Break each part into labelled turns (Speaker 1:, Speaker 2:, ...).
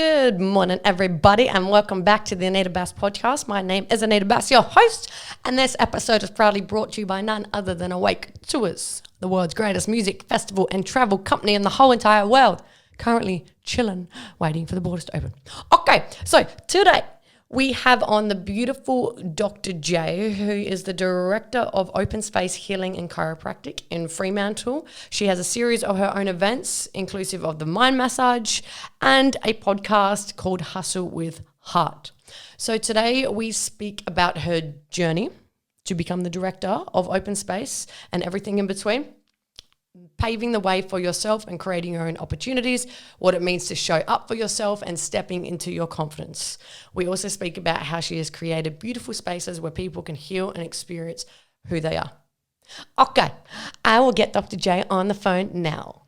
Speaker 1: Good morning, everybody, and welcome back to the Anita Bass podcast. My name is Anita Bass, your host, and this episode is proudly brought to you by none other than Awake Tours, the world's greatest music festival and travel company in the whole entire world. Currently chilling, waiting for the borders to open. Okay, so today we have on the beautiful Dr. J, who is the director of Open Space Healing and Chiropractic in Fremantle. She has a series of her own events, inclusive of the mind massage and a podcast called Hustle with Heart. So today we speak about her journey to become the director of Open Space and everything in between, paving the way for yourself and creating your own opportunities, what it means to show up for yourself and stepping into your confidence. We also speak about how she has created beautiful spaces where people can heal and experience who they are. Okay, I will get Dr. J on the phone now.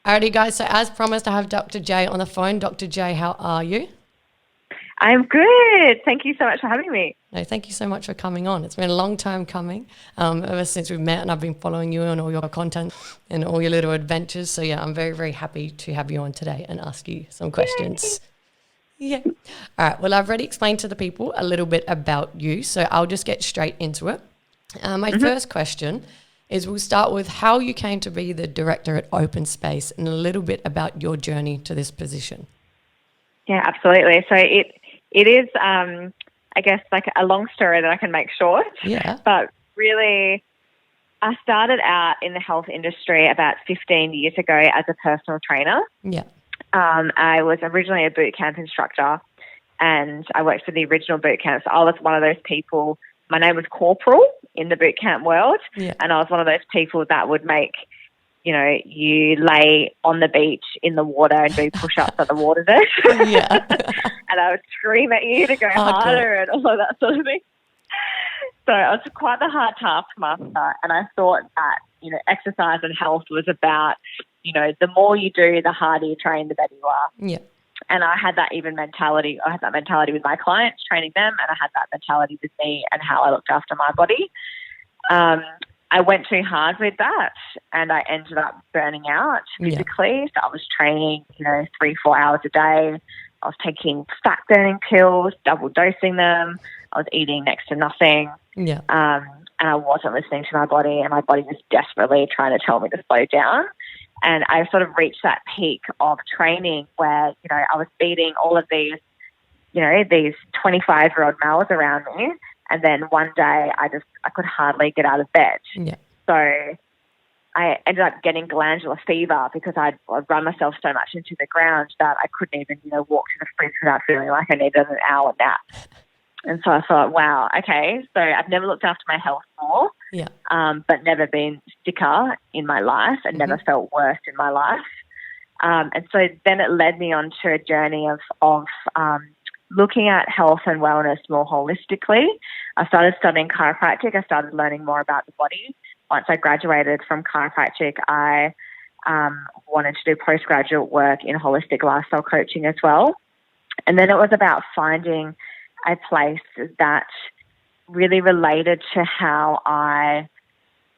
Speaker 1: Alrighty guys, so as promised, I have Dr. J on the phone. Dr. J, how are you?
Speaker 2: I'm good. Thank you so much for having me.
Speaker 1: No, thank you so much for coming on. It's been a long time coming, ever since we've met, and I've been following you and all your content and all your little adventures. So yeah, I'm very, very happy to have you on today and ask you some questions. Yeah. All right. Well, I've already explained to the people a little bit about you, so I'll just get straight into it. My first question is, we'll start with how you came to be the director at Open Space and a little bit about your journey to this position.
Speaker 2: Yeah, absolutely. So it is, I guess, like a long story that I can make short.
Speaker 1: Yeah.
Speaker 2: But really, I started out in the health industry about 15 years ago as a personal trainer.
Speaker 1: Yeah.
Speaker 2: I was originally a boot camp instructor, and I worked for the original boot camp. So I was one of those people. My name was Corporal in the boot camp world, and I was one of those people that would make, you know, you lay on the beach in the water and do push-ups at the water's edge.
Speaker 1: Yeah.
Speaker 2: And I would scream at you to go harder and all of that sort of thing. So it was quite the hard taskmaster, and I thought that, you know, exercise and health was about, you know, the more you do, the harder you train, the better you are.
Speaker 1: Yeah.
Speaker 2: And I had that mentality. I had that mentality with my clients, training them, and I had that mentality with me and how I looked after my body. I went too hard with that, and I ended up burning out physically. So I was training, you know, 3-4 hours a day. I was taking fat burning pills, double dosing them. I was eating next to nothing.
Speaker 1: Yeah.
Speaker 2: And I wasn't listening to my body, and my body was desperately trying to tell me to slow down. And I sort of reached that peak of training where, you know, I was beating all of these, you know, these 25-year-old males around me. And then one day I could hardly get out of bed.
Speaker 1: Yeah.
Speaker 2: So I ended up getting glandular fever because I'd run myself so much into the ground that I couldn't even, you know, walk to the fridge without feeling like I needed an hour nap. And so I thought, wow, okay, so I've never looked after my health more, but never been sicker in my life and never felt worse in my life. And so then it led me on to a journey of looking at health and wellness more holistically. I started studying chiropractic. I started learning more about the body. Once I graduated from chiropractic, I wanted to do postgraduate work in holistic lifestyle coaching as well. And then it was about finding a place that really related to how I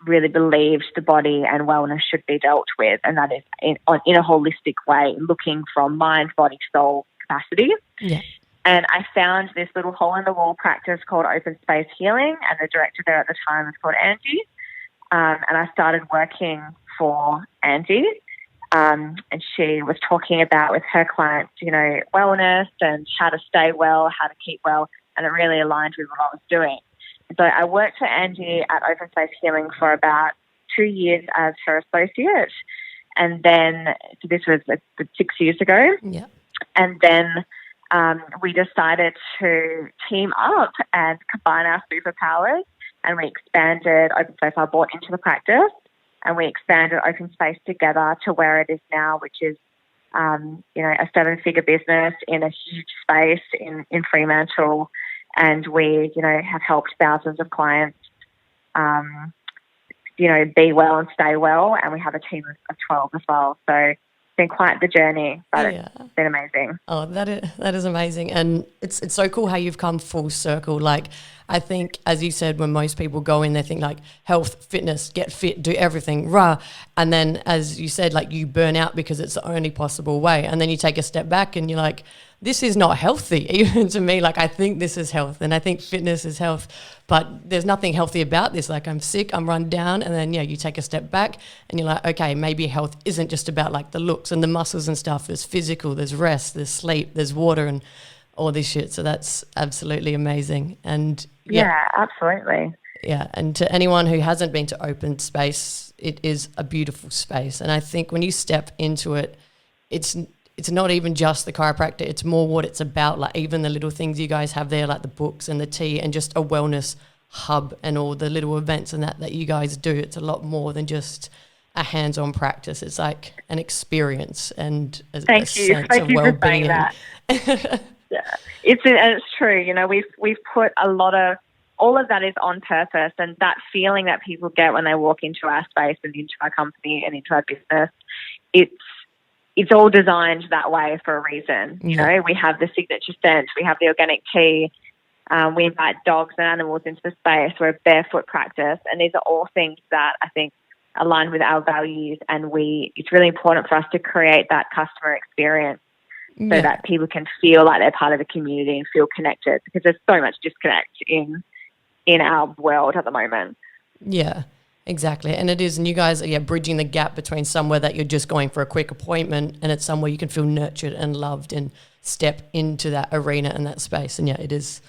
Speaker 2: really believed the body and wellness should be dealt with, and that is in a holistic way, looking from mind, body, soul capacity.
Speaker 1: Yeah.
Speaker 2: And I found this little hole-in-the-wall practice called Open Space Healing, and the director there at the time was called Angie. And I started working for Angie, and she was talking about with her clients, you know, wellness and how to stay well, how to keep well, and it really aligned with what I was doing. And so I worked for Angie at Open Space Healing for about 2 years as her associate, and then so this was 6 years ago.
Speaker 1: Yeah.
Speaker 2: And then we decided to team up and combine our superpowers, and we expanded Open Space. I bought into the practice, and we expanded Open Space together to where it is now, which is, you know, a 7-figure business in a huge space in Fremantle. And we, you know, have helped thousands of clients, you know, be well and stay well. And we have a team of 12 as well. So been quite the journey, but
Speaker 1: Yeah.
Speaker 2: it's been amazing.
Speaker 1: Oh, that is amazing. And it's so cool how you've come full circle. Like, I think, as you said, when most people go in, they think like health, fitness, get fit, do everything, rah. And then, as you said, like you burn out because it's the only possible way. And then you take a step back and you're like, this is not healthy. Even to me, like I think this is health and I think fitness is health, but there's nothing healthy about this. Like I'm sick, I'm run down. And then, yeah, you take a step back and you're like, okay, maybe health isn't just about like the looks and the muscles and stuff. There's physical, there's rest, there's sleep, there's water and all this shit. So that's absolutely amazing. And
Speaker 2: Yeah, absolutely.
Speaker 1: yeah, and to anyone who hasn't been to open space, it is a beautiful space. And I think when you step into it, it's not even just the chiropractor, it's more what it's about, like even the little things you guys have there, like the books and the tea and just a wellness hub and all the little events and that you guys do. It's a lot more than just a hands-on practice. It's like an experience and a sense of well-being.
Speaker 2: Yeah, it's true. You know, we've put all of that is on purpose, and that feeling that people get when they walk into our space and into our company and into our business, it's all designed that way for a reason. You know, we have the signature scent, we have the organic tea, we invite dogs and animals into the space. We're a barefoot practice, and these are all things that I think align with our values. And it's really important for us to create that customer experience so that people can feel like they're part of the community and feel connected, because there's so much disconnect in our world at the moment.
Speaker 1: Yeah, exactly. And it is, and you guys are bridging the gap between somewhere that you're just going for a quick appointment and it's somewhere you can feel nurtured and loved and step into that arena and that space. And yeah, it is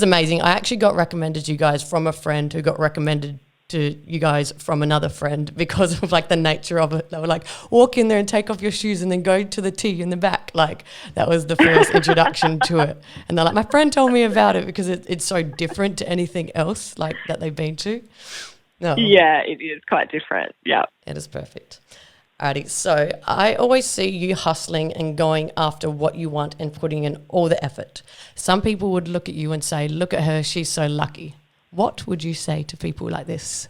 Speaker 1: amazing. I actually got recommended to you guys from a friend who got recommended to you guys from another friend because of like the nature of it. They were like, walk in there and take off your shoes and then go to the tea in the back. Like that was the first introduction to it. And they're like, my friend told me about it because it's so different to anything else like that they've been to. No.
Speaker 2: Yeah, it is quite different. Yeah.
Speaker 1: It is perfect. Alrighty, so I always see you hustling and going after what you want and putting in all the effort. Some people would look at you and say, look at her, she's so lucky. What would you say to people like this?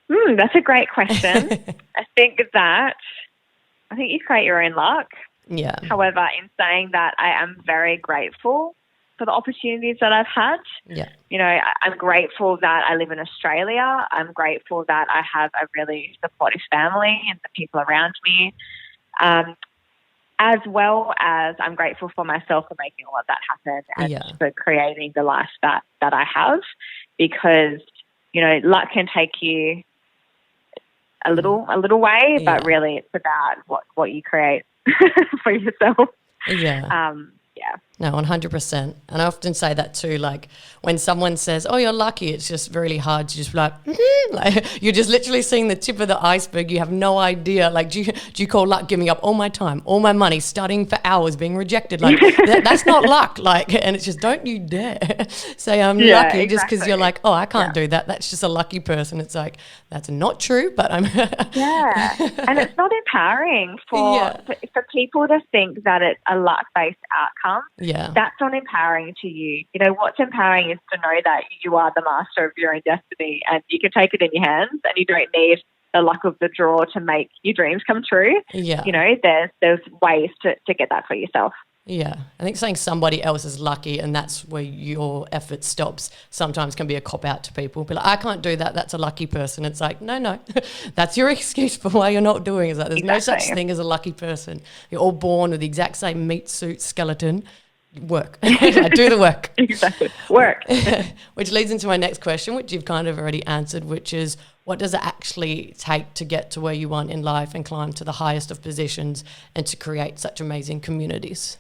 Speaker 2: That's a great question. I think you create your own luck.
Speaker 1: Yeah.
Speaker 2: However, in saying that, I am very grateful for the opportunities that I've had.
Speaker 1: Yeah.
Speaker 2: You know, I'm grateful that I live in Australia. I'm grateful that I have a really supportive family and the people around me. As well as I'm grateful for myself for making all of that happen and for creating the life that I have, because, you know, luck can take you a little way, but really it's about what you create for yourself.
Speaker 1: Yeah.
Speaker 2: Yeah.
Speaker 1: No, 100%. And I often say that too, like when someone says, oh, you're lucky, it's just really hard to just be like, like you're just literally seeing the tip of the iceberg. You have no idea. Like, do you call luck giving up all my time, all my money, studying for hours, being rejected? Like, that's not luck. Like, and it's just, don't you dare say I'm lucky just because you're like, oh, I can't do that. That's just a lucky person. It's like, that's not true, but I'm.
Speaker 2: Yeah. And it's not empowering for people to think that it's a luck-based outcome.
Speaker 1: Yeah.
Speaker 2: That's not empowering to you. You know, what's empowering is to know that you are the master of your own destiny and you can take it in your hands and you don't need the luck of the draw to make your dreams come true.
Speaker 1: Yeah.
Speaker 2: You know, there's ways to get that for yourself.
Speaker 1: Yeah. I think saying somebody else is lucky and that's where your effort stops sometimes can be a cop-out to people. Be like, I can't do that. That's a lucky person. It's like, no. That's your excuse for why you're not doing it. It's like, there's no such thing as a lucky person. You're all born with the exact same meat suit skeleton. Work. Do the work.
Speaker 2: Exactly. Work.
Speaker 1: Which leads into my next question, which you've kind of already answered, which is what does it actually take to get to where you want in life and climb to the highest of positions and to create such amazing communities?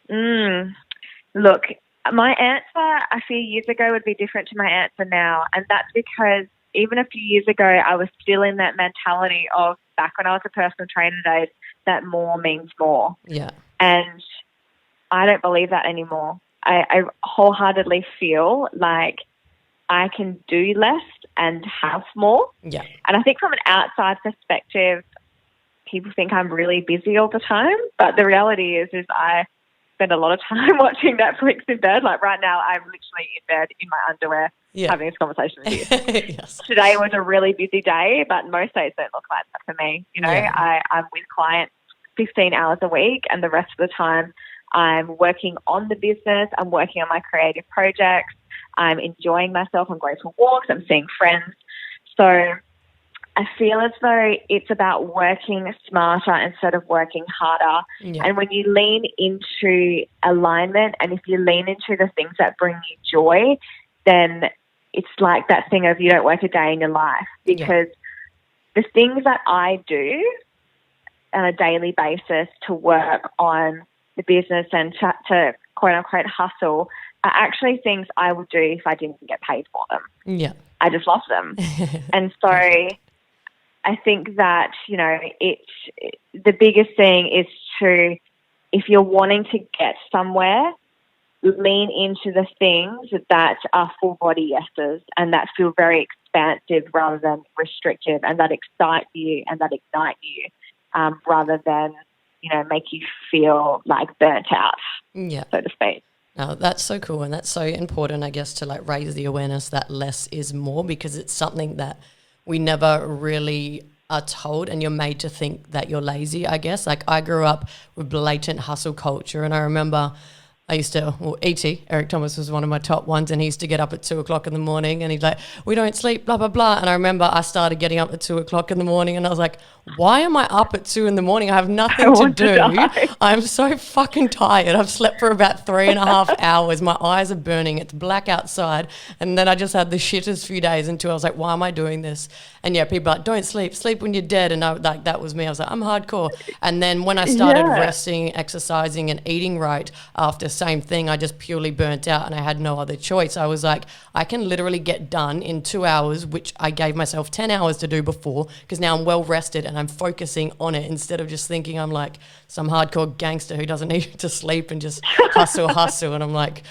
Speaker 2: Look, my answer a few years ago would be different to my answer now. And that's because even a few years ago, I was still in that mentality of back when I was a personal trainer days, that more means more.
Speaker 1: Yeah.
Speaker 2: And I don't believe that anymore. I wholeheartedly feel like I can do less and have more.
Speaker 1: Yeah.
Speaker 2: And I think from an outside perspective, people think I'm really busy all the time. But the reality is I spend a lot of time watching Netflix in bed. Like right now, I'm literally in bed in my underwear having this conversation with you.
Speaker 1: Yes.
Speaker 2: Today was a really busy day, but most days don't look like that for me. You know, I'm with clients 15 hours a week, and the rest of the time I'm working on the business. I'm working on my creative projects. I'm enjoying myself. I'm going for walks. I'm seeing friends. So I feel as though it's about working smarter instead of working harder. Yeah. And when you lean into alignment and if you lean into the things that bring you joy, then it's like that thing of you don't work a day in your life, because the things that I do on a daily basis to work on the business and to quote unquote hustle are actually things I would do if I didn't get paid for them.
Speaker 1: Yeah.
Speaker 2: I just love them. And so I think that, you know, the biggest thing is to, if you're wanting to get somewhere, lean into the things that are full body yeses and that feel very expansive rather than restrictive, and that excite you and that ignite you, rather than, you know, make you feel like burnt out, so to speak.
Speaker 1: No, that's so cool, and that's so important, I guess, to like raise the awareness that less is more, because it's something that we never really are told, and you're made to think that you're lazy, I guess. Like I grew up with blatant hustle culture, and I remember I used to, well, E.T., Eric Thomas was one of my top ones, and he used to get up at 2 o'clock in the morning and he'd like, we don't sleep, blah, blah, blah. And I remember I started getting up at 2 o'clock in the morning and I was like, why am I up at 2 in the morning? I have nothing to do. I'm so fucking tired. I've slept for about 3.5 hours. My eyes are burning. It's black outside. And then I just had the shittest few days until I was like, why am I doing this? And yeah, people are like, don't sleep. Sleep when you're dead. And that was me. I was like, I'm hardcore. And then when I started resting, exercising and eating right after, same thing, I just purely burnt out and I had no other choice. I was like, I can literally get done in 2 hours, which I gave myself 10 hours to do before, because now I'm well rested and I'm focusing on it instead of just thinking I'm like some hardcore gangster who doesn't need to sleep and just hustle. And I'm like,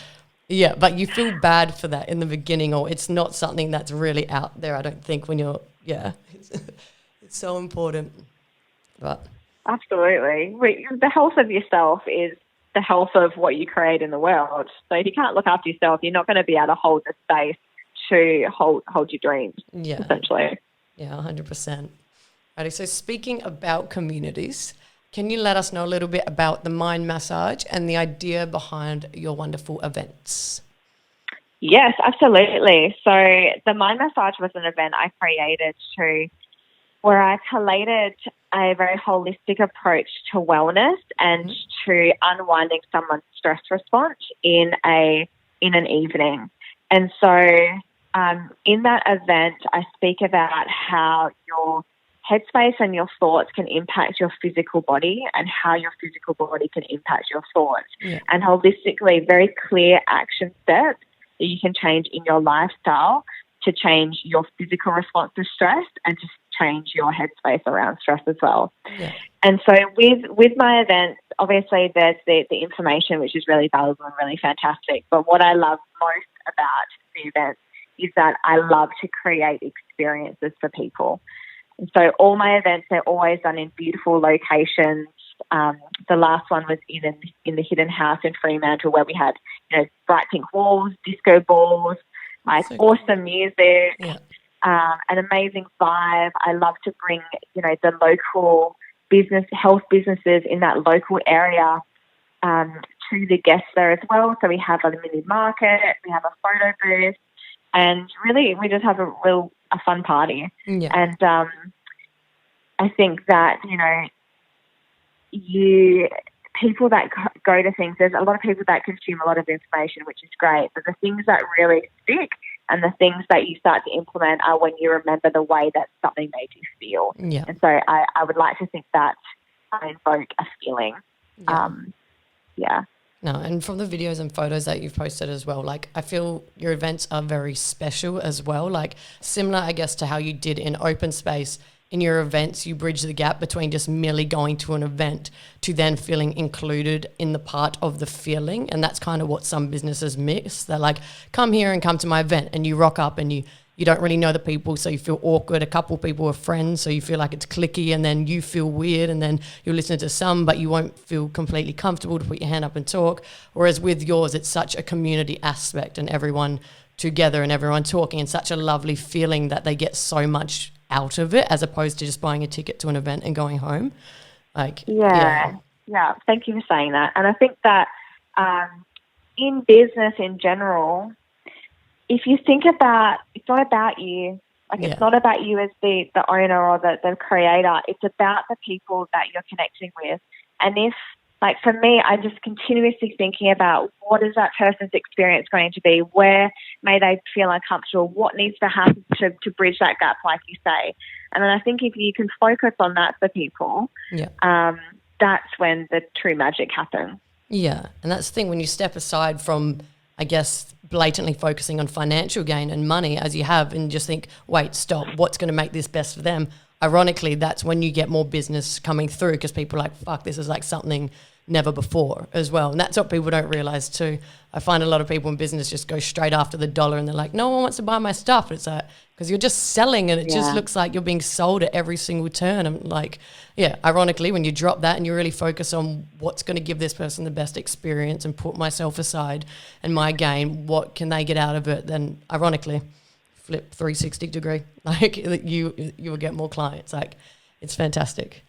Speaker 1: yeah, but you feel bad for that in the beginning, or it's not something that's really out there, I don't think, when you're, it's so important. But
Speaker 2: absolutely. The health of yourself is the health of what you create in the world. So if you can't look after yourself, you're not going to be able to hold the space to hold your dreams, essentially.
Speaker 1: Yeah, 100%. Righty, so speaking about communities, can you let us know a little bit about the mind massage and the idea behind your wonderful events?
Speaker 2: Yes, absolutely. So the mind massage was an event I created where I collated a very holistic approach to wellness and to unwinding someone's stress response in an evening. And so in that event, I speak about how your headspace and your thoughts can impact your physical body and how your physical body can impact your thoughts. And holistically, very clear action steps that you can change in your lifestyle to change your physical response to stress and to change your headspace around stress as well. And so with my events, obviously there's the information, which is really valuable and really fantastic. But what I love most about the events is that I love to create experiences for people. And so all my events, they're always done in beautiful locations. The last one was in the Hidden House in Fremantle, where we had, bright pink walls, disco balls, awesome music, an amazing vibe. I love to bring, the local health businesses in that local area to the guests there as well. So we have a mini market, we have a photo booth, and really we just have a fun party. And I think that, people that go to things, there's a lot of people that consume a lot of information, which is great, but the things that really stick and the things that you start to implement are when you remember the way that something made you feel. And so I would like to think that I invoke a feeling.
Speaker 1: No, and from the videos and photos that you've posted as well, like I feel your events are very special as well, like similar, I guess, to how you did in open space. In your events, you bridge the gap between just merely going to an event to then feeling included in the part of the feeling. And that's kind of what some businesses miss. They're like, come here and come to my event, and you rock up and you you don't really know the people, so you feel awkward. A couple of people are friends, so you feel like it's cliquey, and then you feel weird, and then you'll listen to some, but you won't feel completely comfortable to put your hand up and talk. Whereas with yours, it's such a community aspect and everyone together and everyone talking, and such a lovely feeling that they get so much out of it as opposed to just buying a ticket to an event and going home. Like,
Speaker 2: Yeah. Thank you for saying that. And I think that in business in general, if you think about, it's not about you. Like, it's not about you as the owner or the creator. It's about the people that you're connecting with. And if, like, for me, I'm just continuously thinking about what is that person's experience going to be? Where may they feel uncomfortable? What needs to happen to bridge that gap, like you say? And then I think if you can focus on that for people, that's when the true magic happens.
Speaker 1: Yeah, and that's the thing, when you step aside from, I guess, blatantly focusing on financial gain and money as you have, and just think, wait, stop, what's going to make this best for them? Ironically, that's when you get more business coming through, because people are like, fuck, this is like something never before as well. And that's what people don't realize too. I find a lot of people in business just go straight after the dollar, and they're like, no one wants to buy my stuff. It's like, because you're just selling, and it just looks like you're being sold at every single turn. I'm like, ironically, when you drop that and you really focus on what's going to give this person the best experience and put myself aside and my gain, what can they get out of it, then ironically, flip 360 degree, like you will get more clients. Like, it's fantastic.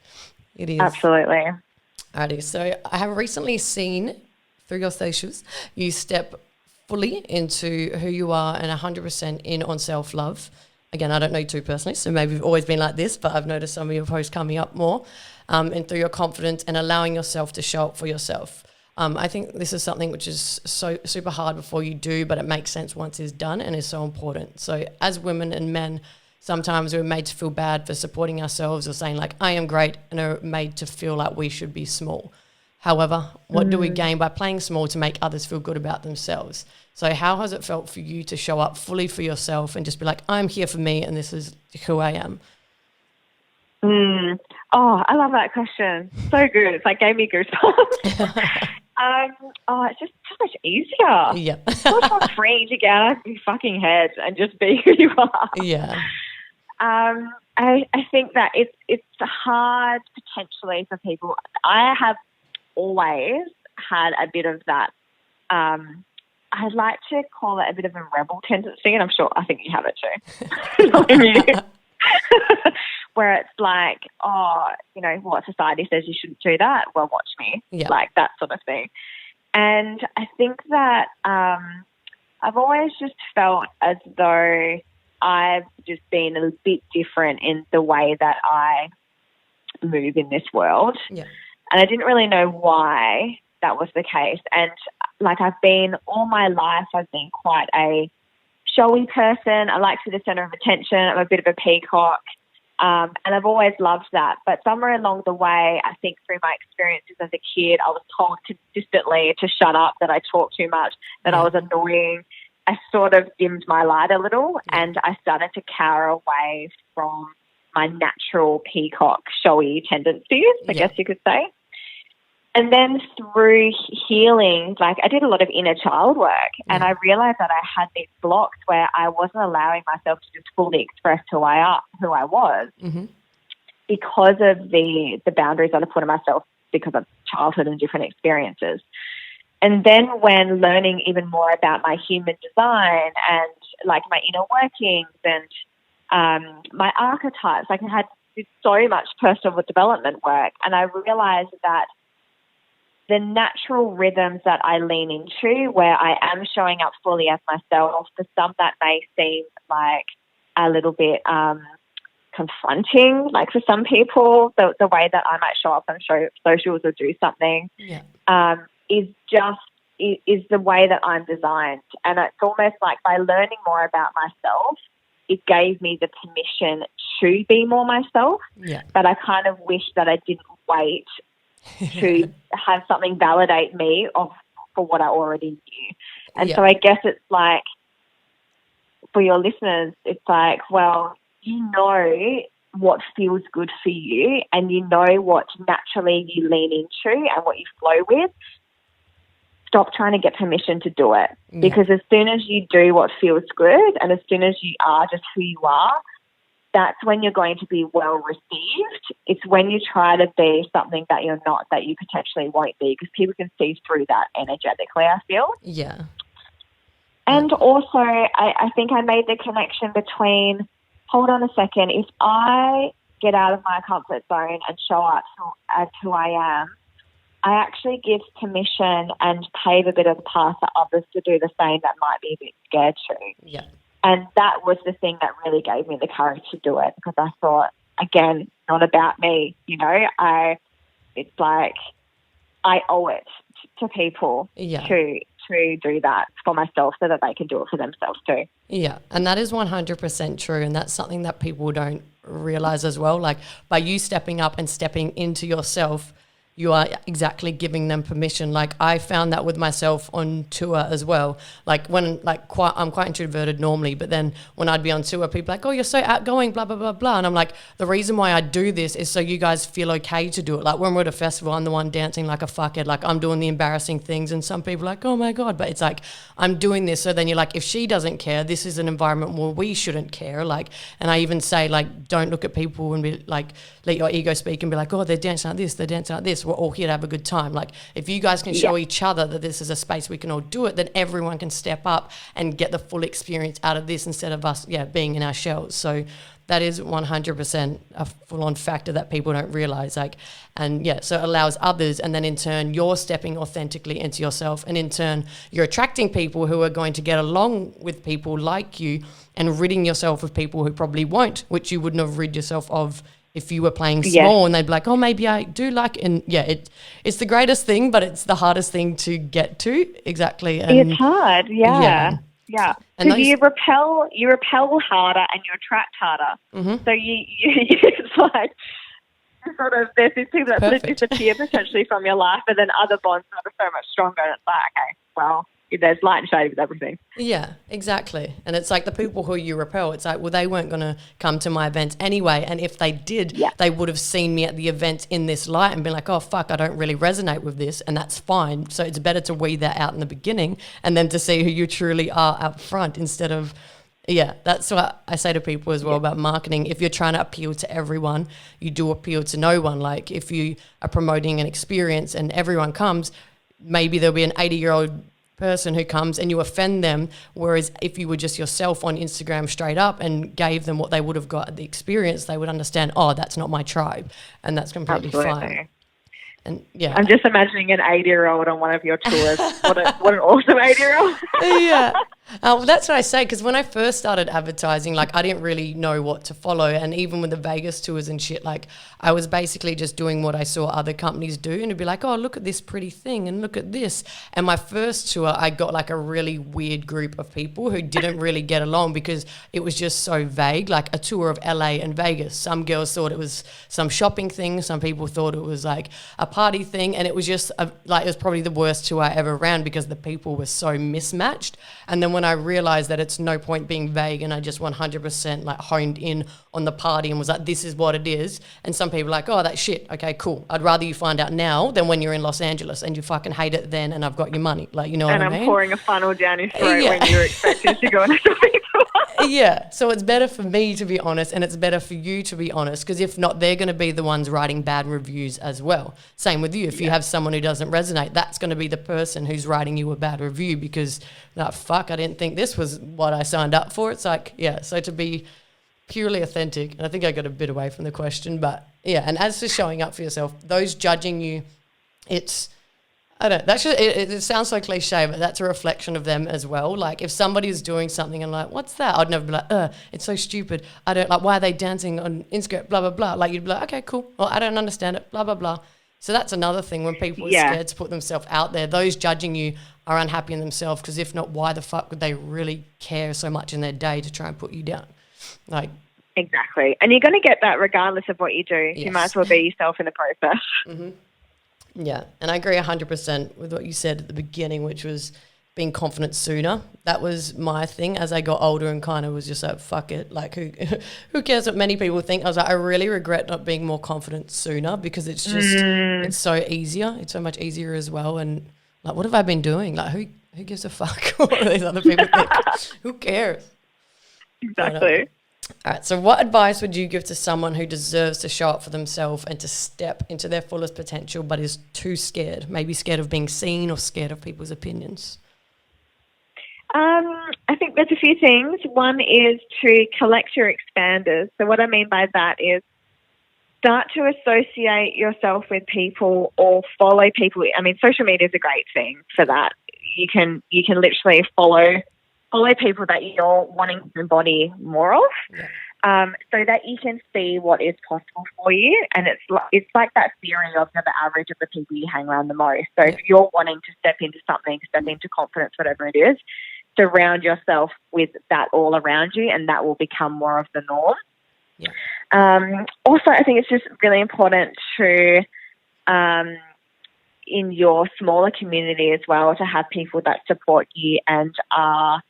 Speaker 1: It is.
Speaker 2: Absolutely.
Speaker 1: Alrighty, so I have recently seen through your socials you step fully into who you are and 100% in on self-love. Again, I don't know you too personally, so maybe you've always been like this, but I've noticed some of your posts coming up more, and through your confidence and allowing yourself to show up for yourself. I think this is something which is so super hard before you do, but it makes sense once it's done and is so important. So as women and men, sometimes we're made to feel bad for supporting ourselves or saying like, I am great, and are made to feel like we should be small. However, what do we gain by playing small to make others feel good about themselves? So how has it felt for you to show up fully for yourself and just be like, I'm here for me and this is who I am?
Speaker 2: Oh, I love that question. So good. It's like gave me goosebumps. It's just so much easier.
Speaker 1: Yeah.
Speaker 2: So much more free to get out of your fucking head and just be who you are.
Speaker 1: Yeah.
Speaker 2: I think that it's hard potentially for people. I have always had a bit of that. I'd like to call it a bit of a rebel tendency, and I think you have it too. Where it's like, oh, you know, what society says you shouldn't do that. Well, watch me, like that sort of thing. And I think that I've always just felt as though I've just been a bit different in the way that I move in this world. Yeah. And I didn't really know why that was the case. And like all my life, I've been quite a showy person. I like to be the center of attention. I'm a bit of a peacock. And I've always loved that. But somewhere along the way, I think through my experiences as a kid, I was told consistently to shut up, that I talk too much, that I was annoying. I sort of dimmed my light a little, and I started to cower away from my natural peacock, showy tendencies, I guess you could say. And then through healing, like I did a lot of inner child work, and I realized that I had these blocks where I wasn't allowing myself to just fully express who I was, because of the boundaries that I put on myself because of childhood and different experiences. And then when learning even more about my human design and like my inner workings and my archetypes, like I did so much personal development work, and I realized that the natural rhythms that I lean into, where I am showing up fully as myself, for some that may seem like a little bit confronting, like for some people, the way that I might show up on socials or do something, is the way that I'm designed. And it's almost like by learning more about myself, it gave me the permission to be more myself. Yeah. But I kind of wish that I didn't wait to have something validate me for what I already knew. And so I guess it's like, for your listeners, it's like, well, you know what feels good for you, and you know what naturally you lean into and what you flow with. stop trying to get permission to do it. Because as soon as you do what feels good and as soon as you are just who you are, that's when you're going to be well received. It's when you try to be something that you're not, that you potentially won't be, because people can see through that energetically, I feel.
Speaker 1: Yeah.
Speaker 2: And also, I think I made the connection between, hold on a second, if I get out of my comfort zone and show up as who I am, I actually give permission and pave a bit of the path for others to do the same that might be a bit scared to.
Speaker 1: Yeah.
Speaker 2: And that was the thing that really gave me the courage to do it, because I thought, again, not about me, you know. It's like I owe it to people to do that for myself so that they can do it for themselves too.
Speaker 1: Yeah, and that is 100% true, and that's something that people don't realize as well. Like, by you stepping up and stepping into yourself, you are exactly giving them permission. Like, I found that with myself on tour as well. Like, when I'm quite introverted normally, but then when I'd be on tour, people are like, oh, you're so outgoing, blah, blah, blah, blah. And I'm like, the reason why I do this is so you guys feel okay to do it. Like, when we're at a festival, I'm the one dancing like a fuckhead. Like, I'm doing the embarrassing things, and some people are like, oh my God. But it's like, I'm doing this. So then you're like, if she doesn't care, this is an environment where we shouldn't care. Like, and I even say, like, don't look at people and be like, let your ego speak and be like, oh, they're dancing like this, they're dancing like this. We're all here to have a good time. Like, if you guys can show each other that this is a space we can all do it, then everyone can step up and get the full experience out of this instead of us, being in our shells. So that is 100% a full-on factor that people don't realize. Like, and so it allows others, and then in turn you're stepping authentically into yourself, and in turn you're attracting people who are going to get along with people like you, and ridding yourself of people who probably won't, which you wouldn't have rid yourself of if you were playing small. And they'd be like, oh, maybe I do like, and it's the greatest thing, but it's the hardest thing to get to. Exactly. And
Speaker 2: it's hard. Yeah. Because you repel harder and you attract harder.
Speaker 1: Mm-hmm.
Speaker 2: So you it's like sort of, there's these people that sort of disappear potentially from your life, but then other bonds that are so much stronger. And it's like, okay, well, there's light and shade with everything.
Speaker 1: Yeah, exactly. And it's like the people who you repel, it's like, well, they weren't going to come to my events anyway. And if they did, they would have seen me at the event in this light and been like, oh, fuck, I don't really resonate with this. And that's fine. So it's better to weed that out in the beginning and then to see who you truly are up front instead of, that's what I say to people as well about marketing. If you're trying to appeal to everyone, you do appeal to no one. Like, if you are promoting an experience and everyone comes, maybe there'll be an 80-year-old person who comes and you offend them, whereas if you were just yourself on Instagram straight up and gave them what they would have got at the experience, they would understand, oh, that's not my tribe, and that's completely fine. And I'm
Speaker 2: just imagining an 80-year-old on one of your tours. What an awesome 80-year-old.
Speaker 1: Well, that's what I say, because when I first started advertising, like, I didn't really know what to follow. And even with the Vegas tours and shit, like, I was basically just doing what I saw other companies do, and it'd be like, oh, look at this pretty thing and look at this. And my first tour, I got like a really weird group of people who didn't really get along because it was just so vague, like a tour of LA and Vegas. Some girls thought it was some shopping thing. Some people thought it was like a party thing. And it was just it was probably the worst tour I ever ran because the people were so mismatched. And then when I realized that it's no point being vague, and I just 100% like honed in on the party and was like, this is what it is. And some people are like, oh, that's shit. Okay, cool. I'd rather you find out now than when you're in Los Angeles and you fucking hate it then and I've got your money. Like, you know what I mean?
Speaker 2: And I'm pouring a funnel down your throat when you're expected to go on a shopping tour.
Speaker 1: So it's better for me to be honest, and it's better for you to be honest, because if not, they're going to be the ones writing bad reviews as well. Same with you. If you have someone who doesn't resonate, that's going to be the person who's writing you a bad review because, fuck, I didn't think this was what I signed up for. It's like, so to be purely authentic, and I think I got a bit away from the question, but and as for showing up for yourself, those judging you, it's, I don't, that's just, it sounds so cliche, but that's a reflection of them as well. Like, if somebody's doing something and like, what's that? I'd never be like, it's so stupid. I don't like, why are they dancing on Instagram, blah, blah, blah. Like, you'd be like, okay, cool. Well, I don't understand it, blah, blah, blah. So that's another thing when people are scared to put themselves out there. Those judging you are unhappy in themselves, because if not, why the fuck would they really care so much in their day to try and put you down? Like,
Speaker 2: exactly. And you're going to get that regardless of what you do. Yes. You might as well be yourself in the process.
Speaker 1: Mm-hmm. Yeah, and I agree 100% with what you said at the beginning, which was being confident sooner. That was my thing as I got older and kind of was just like, fuck it. Like, who cares what many people think? I was like, I really regret not being more confident sooner, because it's just, it's so easier. It's so much easier as well. And Like, what have I been doing? Like, who gives a fuck what these other people think? Who cares?
Speaker 2: Exactly.
Speaker 1: All right, so what advice would you give to someone who deserves to show up for themselves and to step into their fullest potential but is too scared, maybe scared of being seen or scared of people's opinions?
Speaker 2: I think there's a few things. One is to collect your expanders. So what I mean by that is start to associate yourself with people or follow people. I mean, social media is a great thing for that. You can literally follow people that you're wanting to embody more of, so that you can see what is possible for you. And it's like that theory of the average of the people you hang around the most. So if you're wanting to step into something, step into confidence, whatever it is, surround yourself with that all around you, and that will become more of the norm. Also, I think it's just really important to, in your smaller community as well, to have people that support you and are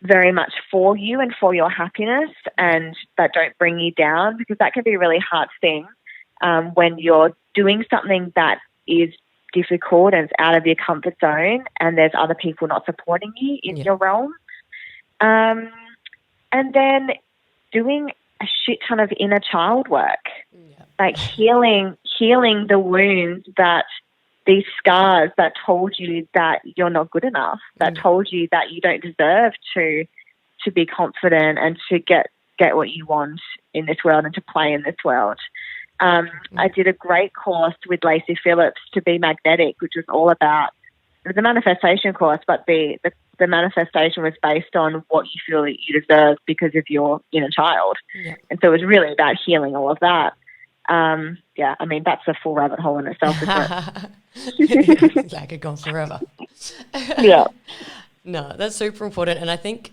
Speaker 2: very much for you and for your happiness, and that don't bring you down, because that can be a really hard thing when you're doing something that is difficult and it's out of your comfort zone and there's other people not supporting you in your realm. And then doing a shit ton of inner child work, like healing the wounds, that these scars that told you that you're not good enough, that told you that you don't deserve to be confident and to get what you want in this world and to play in this world. I did a great course with Lacey Phillips, To Be Magnetic, which was all about, it was a manifestation course, but the manifestation was based on what you feel that you deserve because of your inner child. And so it was really about healing all of that. I mean, that's a full rabbit hole in itself, isn't it?
Speaker 1: Like it gone forever. No, that's super important. And I think,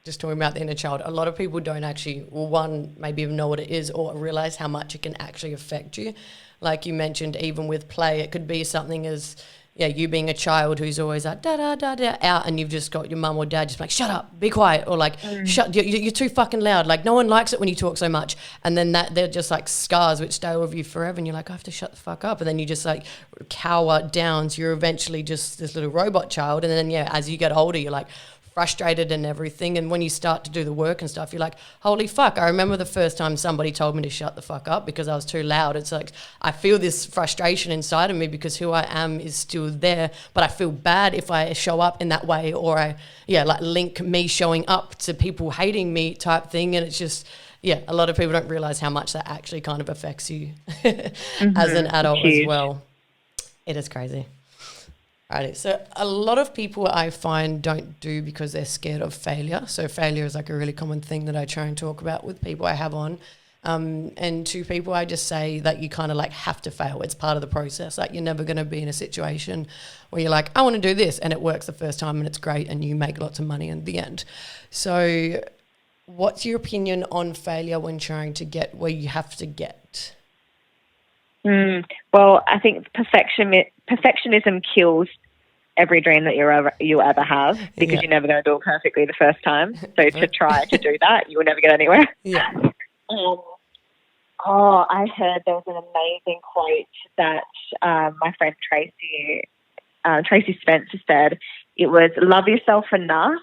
Speaker 1: just talking about the inner child, a lot of people don't actually, one, maybe even know what it is or realize how much it can actually affect you. Like you mentioned, even with play, it could be something as, you being a child who's always like, da-da-da-da, out, and you've just got your mum or dad just like, shut up, be quiet, or like, shut, you're too fucking loud. Like, no one likes it when you talk so much. And then they're just like scars which stay with you forever, and you're like, I have to shut the fuck up. And then you just like cower down, so you're eventually just this little robot child. And then, as you get older, you're like, frustrated and everything, and when you start to do the work and stuff, you're like, holy fuck, I remember the first time somebody told me to shut the fuck up because I was too loud. It's like I feel this frustration inside of me because who I am is still there, but I feel bad if I show up in that way, or I like link me showing up to people hating me type thing. And it's just a lot of people don't realize how much that actually kind of affects you as an adult as well. It is crazy. Right. So a lot of people I find don't do because they're scared of failure. So failure is like a really common thing that I try and talk about with people I have on. And to people, I just say that you kind of like have to fail. It's part of the process. Like you're never going to be in a situation where you're like, I want to do this, and it works the first time and it's great and you make lots of money in the end. So what's your opinion on failure when trying to get where you have to get?
Speaker 2: Well, I think perfectionism kills every dream that you ever have, because you're never going to do it perfectly the first time. So to try to do that, you will never get anywhere. I heard there was an amazing quote that my friend Tracy Spencer said. It was, love yourself enough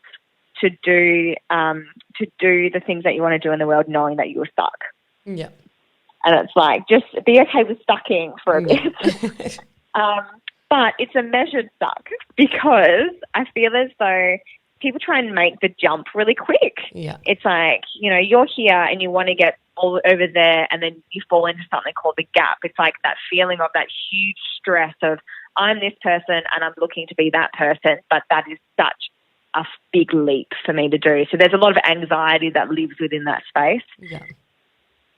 Speaker 2: to do the things that you want to do in the world, knowing that you were stuck. And it's like, just be okay with stucking for a bit. But it's a measured suck, because I feel as though people try and make the jump really quick. It's like, you're here and you want to get all over there, and then you fall into something called the gap. It's like that feeling of that huge stress of, I'm this person and I'm looking to be that person, but that is such a big leap for me to do. So there's a lot of anxiety that lives within that space.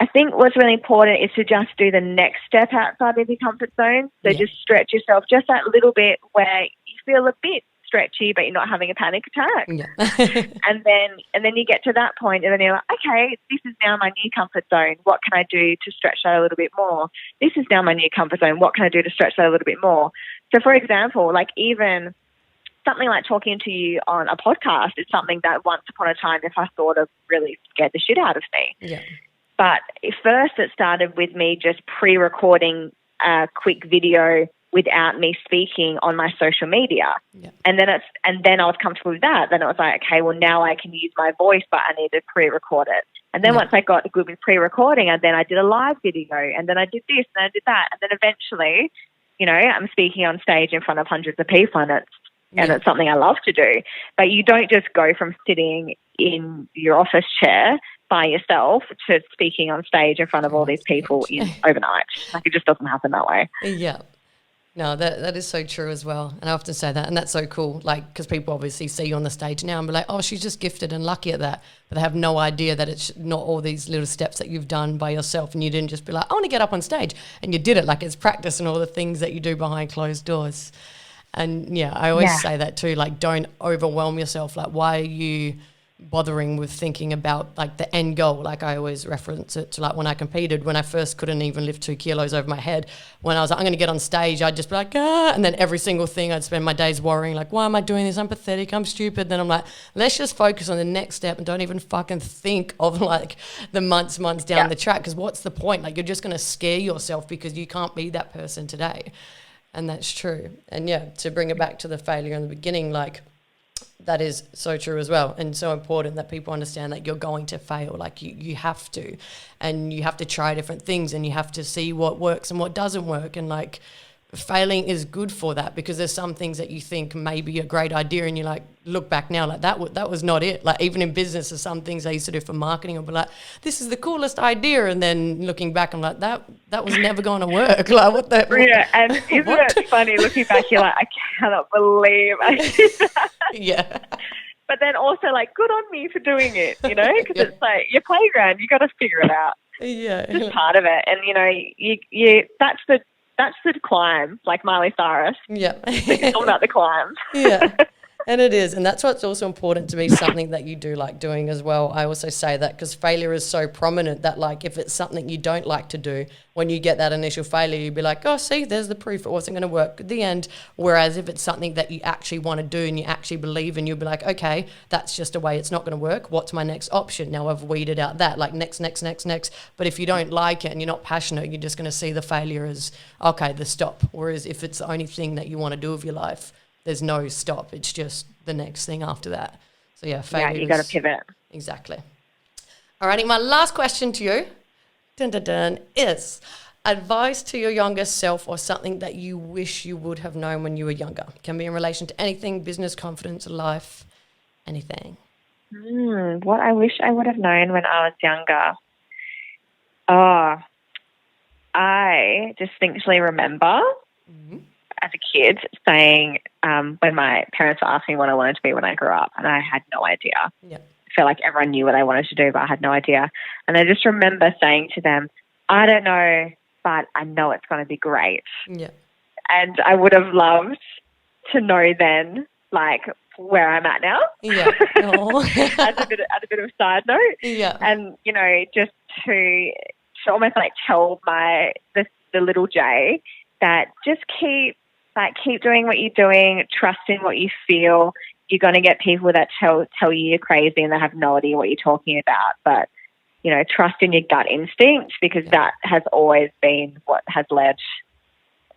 Speaker 2: I think what's really important is to just do the next step outside of your comfort zone. So just stretch yourself just that little bit where you feel a bit stretchy, but you're not having a panic attack. and then you get to that point, and then you're like, okay, this is now my new comfort zone. What can I do to stretch that a little bit more? This is now my new comfort zone. What can I do to stretch that a little bit more? So, for example, like even something like talking to you on a podcast is something that once upon a time, if I thought of, really scared the shit out of me. But at first it started with me just pre-recording a quick video without me speaking on my social media.
Speaker 1: Yeah.
Speaker 2: And then I was comfortable with that. Then it was like, okay, well, now I can use my voice, but I need to pre-record it. And then once I got good with pre-recording, and then I did a live video, and then I did this, and I did that. And then eventually, you know, I'm speaking on stage in front of hundreds of people, and it's something I love to do. But you don't just go from sitting in your office chair by yourself to speaking on stage in front of all these people overnight. Like, it just doesn't happen that way.
Speaker 1: Yeah. No, that is so true as well. And I often say that, and that's so cool, like, because people obviously see you on the stage now and be like, oh, she's just gifted and lucky at that. But they have no idea that it's not all these little steps that you've done by yourself, and you didn't just be like, I want to get up on stage. And you did it, like, it's practice and all the things that you do behind closed doors. And, yeah, I always say that too, like, don't overwhelm yourself. Like, why are you bothering with thinking about, like, the end goal? Like, I always reference it to, like, when I competed, when I first couldn't even lift 2 kilos over my head, when I was like, I'm going to get on stage, I'd just be like, and then every single thing I'd spend my days worrying, like, why am I doing this? I'm pathetic, I'm stupid. Then I'm like, let's just focus on the next step and don't even fucking think of, like, the months down the track, because what's the point? Like, you're just going to scare yourself because you can't be that person today. And that's true. And yeah, to bring it back to the failure in the beginning, like, that is so true as well, and so important that people understand that you're going to fail. Like, you have to, and you have to try different things, and you have to see what works and what doesn't work. And, like, failing is good for that, because there's some things that you think may be a great idea, and you, like, look back now, like, that was not it. Like, even in business, there's some things I used to do for marketing, I'll be like, this is the coolest idea, and then looking back, I'm like, that was never going to work. Like, what the?
Speaker 2: Yeah, and isn't it funny looking back? You're like, I cannot believe I did that.
Speaker 1: Yeah.
Speaker 2: But then also, like, good on me for doing it, you know, because it's like your playground. You got to figure it out.
Speaker 1: Yeah,
Speaker 2: it's just part of it, and you know, you that's the climb, like Miley Cyrus.
Speaker 1: Yeah,
Speaker 2: it's all about the climb.
Speaker 1: Yeah. And it is. And that's what's also important to be something that you do like doing as well. I also say that because failure is so prominent that, like, if it's something you don't like to do, when you get that initial failure, you'd be like, oh, see, there's the proof it wasn't going to work at the end. Whereas if it's something that you actually want to do and you actually believe in, you'll be like, okay, that's just a way it's not going to work. What's my next option? Now I've weeded out that, like, next. But if you don't like it and you're not passionate, you're just going to see the failure as, okay, the stop. Whereas if it's the only thing that you want to do with your life, there's no stop. It's just the next thing after that. So, yeah, failure.
Speaker 2: Yeah, you got to pivot.
Speaker 1: Exactly. Alrighty, my last question to you is advice to your younger self, or something that you wish you would have known when you were younger. Can be in relation to anything, business, confidence, life, anything.
Speaker 2: What I wish I would have known when I was younger. Oh, I distinctly remember as a kid saying, when my parents were asking what I wanted to be when I grew up, and I had no idea.
Speaker 1: Yeah.
Speaker 2: I feel like everyone knew what I wanted to do, but I had no idea. And I just remember saying to them, I don't know, but I know it's going to be great.
Speaker 1: Yeah.
Speaker 2: And I would have loved to know then, like, where I'm at now.
Speaker 1: Yeah.
Speaker 2: as a bit of a side note.
Speaker 1: Yeah.
Speaker 2: And, you know, just to almost like tell the little J that just keep doing what you're doing, trust in what you feel. You're going to get people that tell you you're crazy and they have no idea what you're talking about. But, you know, trust in your gut instinct, because that has always been what has led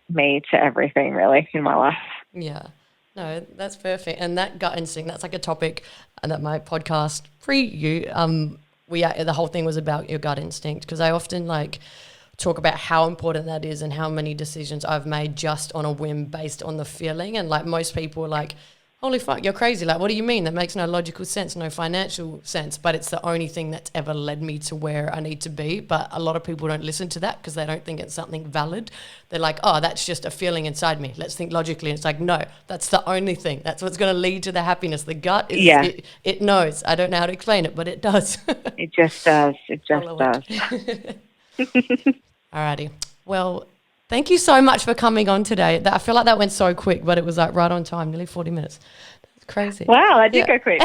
Speaker 2: me to everything really in my life.
Speaker 1: Yeah. No, that's perfect. And that gut instinct, that's like a topic that my podcast the whole thing was about your gut instinct, because I often like talk about how important that is and how many decisions I've made just on a whim based on the feeling. And like most people are like, holy fuck, you're crazy. Like, what do you mean? That makes no logical sense, no financial sense. But it's the only thing that's ever led me to where I need to be. But a lot of people don't listen to that because they don't think it's something valid. They're like, oh, that's just a feeling inside me. Let's think logically. And it's like, no, that's the only thing. That's what's going to lead to the happiness. The gut, it knows. I don't know how to explain it, but it does.
Speaker 2: It just does. It just does.
Speaker 1: Alrighty. Well, thank you so much for coming on today. I feel like that went so quick, but it was like right on time, nearly 40 minutes. That's crazy.
Speaker 2: Wow, that did go quick.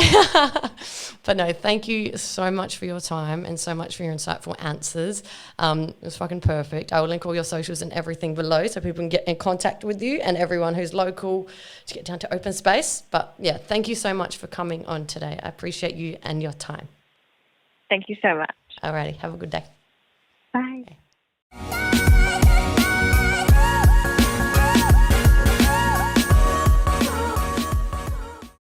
Speaker 1: But no, thank you so much for your time and so much for your insightful answers. It was fucking perfect. I will link all your socials and everything below so people can get in contact with you and everyone who's local to get down to open space. But yeah, thank you so much for coming on today. I appreciate you and your time.
Speaker 2: Thank you so much.
Speaker 1: Alrighty, have a good day.
Speaker 2: Bye.
Speaker 1: Okay.